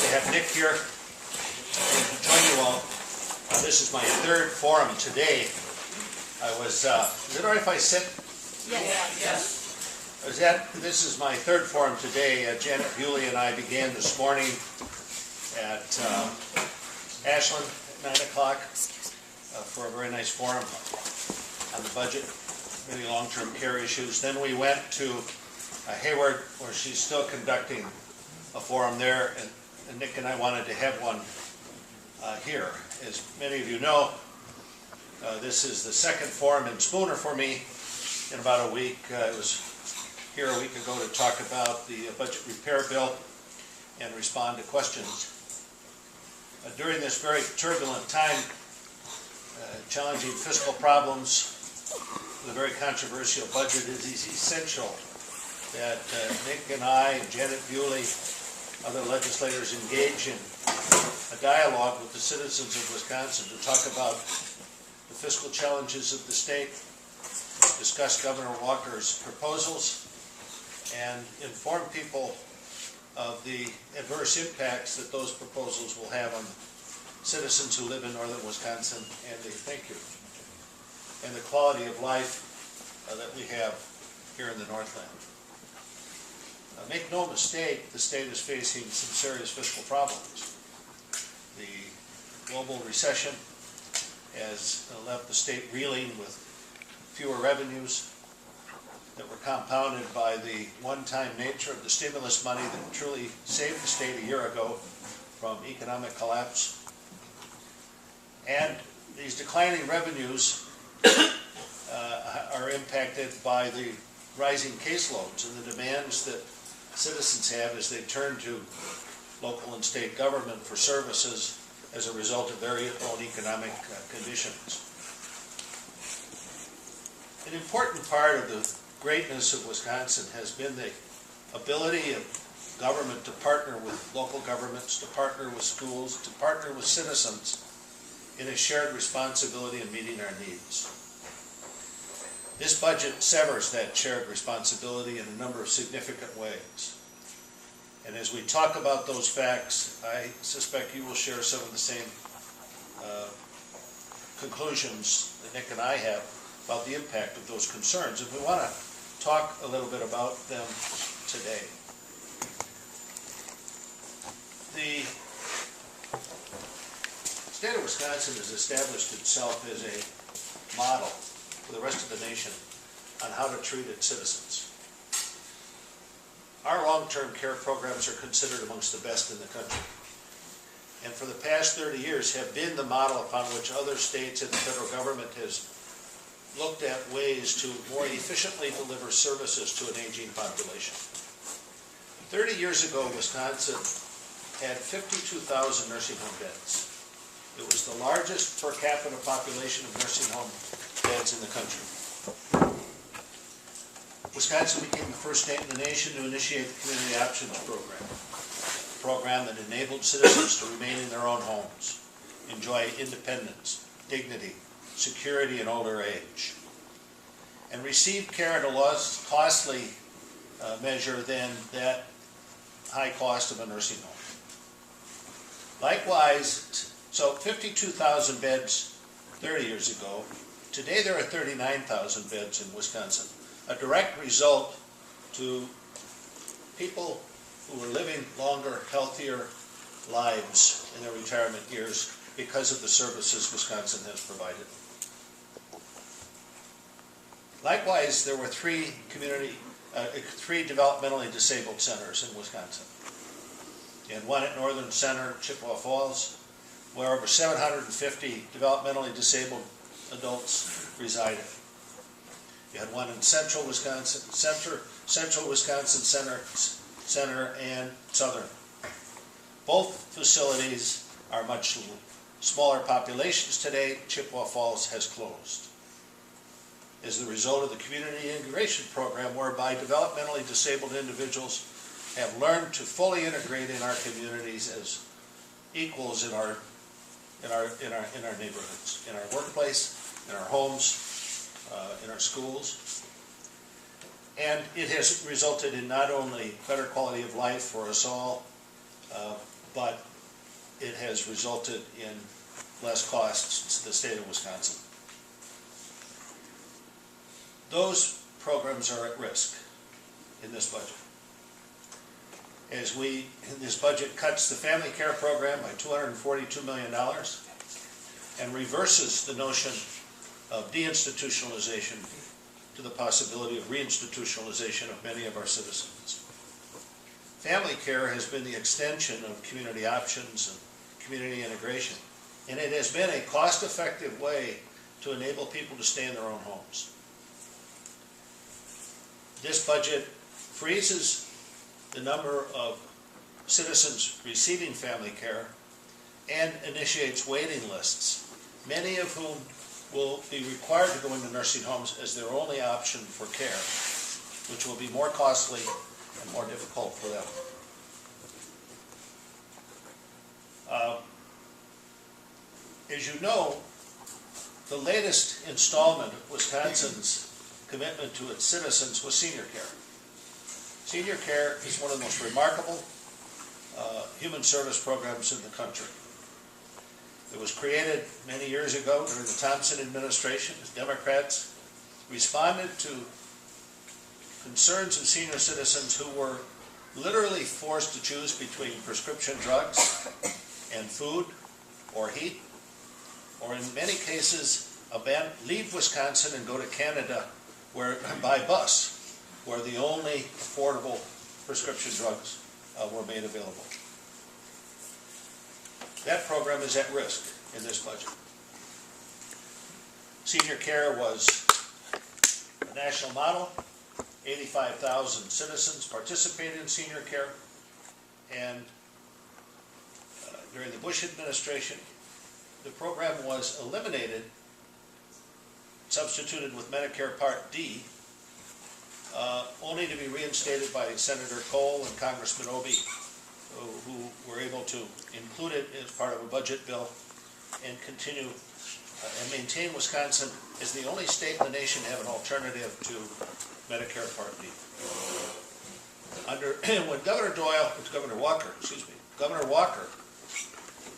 to have Nick here and to join you all. This is my third forum today. Is it all right if I sit? Yes. This is my third forum today. Janet Bewley and I began this morning at Ashland at 9 o'clock for a very nice forum on the budget, many long-term care issues. Then we went to Hayward, where she's still conducting a forum there, and Nick and I wanted to have one here. As many of you know, this is the second forum in Spooner for me in about a week. I was here a week ago to talk about the budget repair bill and respond to questions. During this very turbulent time, challenging fiscal problems, the very controversial budget, it is essential that Nick and I, and Janet Bewley, other legislators engage in a dialogue with the citizens of Wisconsin to talk about the fiscal challenges of the state, discuss Governor Walker's proposals, and inform people of the adverse impacts that those proposals will have on citizens who live in northern Wisconsin and the quality of life that we have here in the Northland. Make no mistake, the state is facing some serious fiscal problems. The global recession has left the state reeling with fewer revenues that were compounded by the one-time nature of the stimulus money that truly saved the state a year ago from economic collapse. And these declining revenues are impacted by the rising caseloads and the demands that citizens have as they turn to local and state government for services as a result of their own economic conditions. An important part of the greatness of Wisconsin has been the ability of government to partner with local governments, to partner with schools, to partner with citizens in a shared responsibility in meeting our needs. This budget severs that shared responsibility in a number of significant ways. And as we talk about those facts, I suspect you will share some of the same conclusions that Nick and I have about the impact of those concerns. And we want to talk a little bit about them today. The state of Wisconsin has established itself as a model for the rest of the nation on how to treat its citizens. Our long-term care programs are considered amongst the best in the country, and for the past 30 years have been the model upon which other states and the federal government has looked at ways to more efficiently deliver services to an aging population. 30 years ago, Wisconsin had 52,000 nursing home beds. It was the largest per capita population of nursing home beds in the country. Wisconsin became the first state in the nation to initiate the Community Options Program, a program that enabled citizens to remain in their own homes, enjoy independence, dignity, security in older age, and receive care at a less costly measure than that high cost of a nursing home. Likewise, so 52,000 beds 30 years ago. Today there are 39,000 beds in Wisconsin, a direct result to people who are living longer, healthier lives in their retirement years because of the services Wisconsin has provided. Likewise, there were three developmentally disabled centers in Wisconsin. You had one at Northern Center, Chippewa Falls, where over 750 developmentally disabled adults resided. You had one in Central Wisconsin Center and Southern. Both facilities are much smaller populations today. Chippewa Falls has closed as the result of the community integration program, whereby developmentally disabled individuals have learned to fully integrate in our communities as equals in our neighborhoods, in our workplace, in our homes, in our schools. And it has resulted in not only better quality of life for us all, but it has resulted in less costs to the state of Wisconsin. Those programs are at risk in this budget. As this budget cuts the family care program by $242 million and reverses the notion of deinstitutionalization to the possibility of reinstitutionalization of many of our citizens. Family care has been the extension of community options and community integration, and it has been a cost-effective way to enable people to stay in their own homes. This budget freezes the number of citizens receiving family care and initiates waiting lists, many of whom will be required to go into nursing homes as their only option for care, which will be more costly and more difficult for them. As you know, the latest installment of Wisconsin's commitment to its citizens was senior care. Senior care is one of the most remarkable human service programs in the country. It was created many years ago during the Thompson administration as Democrats responded to concerns of senior citizens who were literally forced to choose between prescription drugs and food or heat, or in many cases leave Wisconsin and go to Canada by bus, where the only affordable prescription drugs were made available. That program is at risk in this budget. Senior care was a national model. 85,000 citizens participated in senior care, and during the Bush administration, the program was eliminated, substituted with Medicare Part D, only to be reinstated by Senator Cole and Congressman Obey, who were able to include it as part of a budget bill and continue and maintain Wisconsin as the only state in the nation to have an alternative to Medicare Part D. When Governor Walker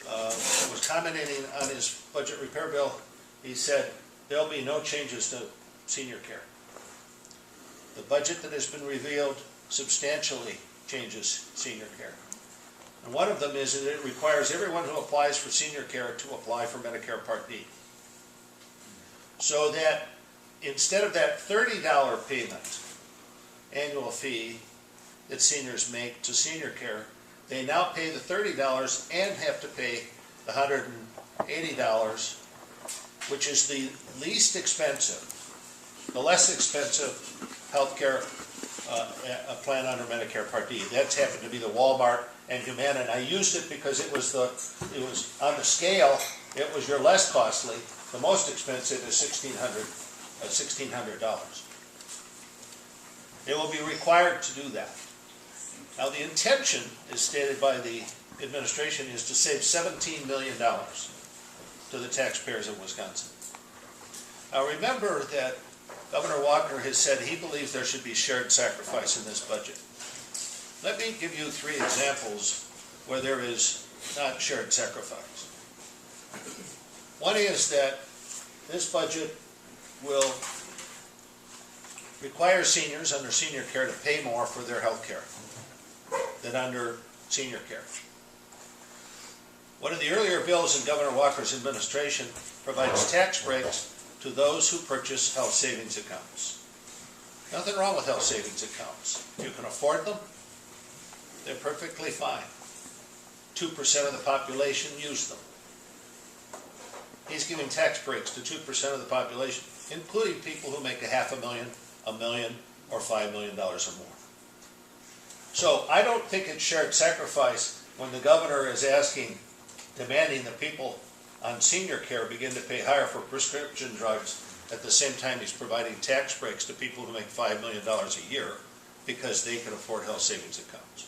was commenting on his budget repair bill, he said there'll be no changes to senior care. The budget that has been revealed substantially changes senior care. And one of them is that it requires everyone who applies for senior care to apply for Medicare Part D. So that instead of that $30 payment, annual fee that seniors make to senior care, they now pay the $30 and have to pay the $180, which is the least expensive, the less expensive health care plan under Medicare Part D. That's happened to be the Walmart and Humana, and I used it because it was on the scale, it was your less costly. The most expensive is $1,600. They will be required to do that. Now the intention, as stated by the administration, is to save $17 million to the taxpayers of Wisconsin. Now remember that Governor Walker has said he believes there should be shared sacrifice in this budget. Let me give you 3 examples where there is not shared sacrifice. One is that this budget will require seniors under senior care to pay more for their health care than under senior care. One of the earlier bills in Governor Walker's administration provides tax breaks to those who purchase health savings accounts. Nothing wrong with health savings accounts. If you can afford them, they're perfectly fine. 2% of the population use them. He's giving tax breaks to 2% of the population, including people who make $500,000, $1 million, or $5 million or more. So I don't think it's shared sacrifice when the governor is demanding that people on senior care begin to pay higher for prescription drugs at the same time he's providing tax breaks to people who make $5 million a year because they can afford health savings accounts.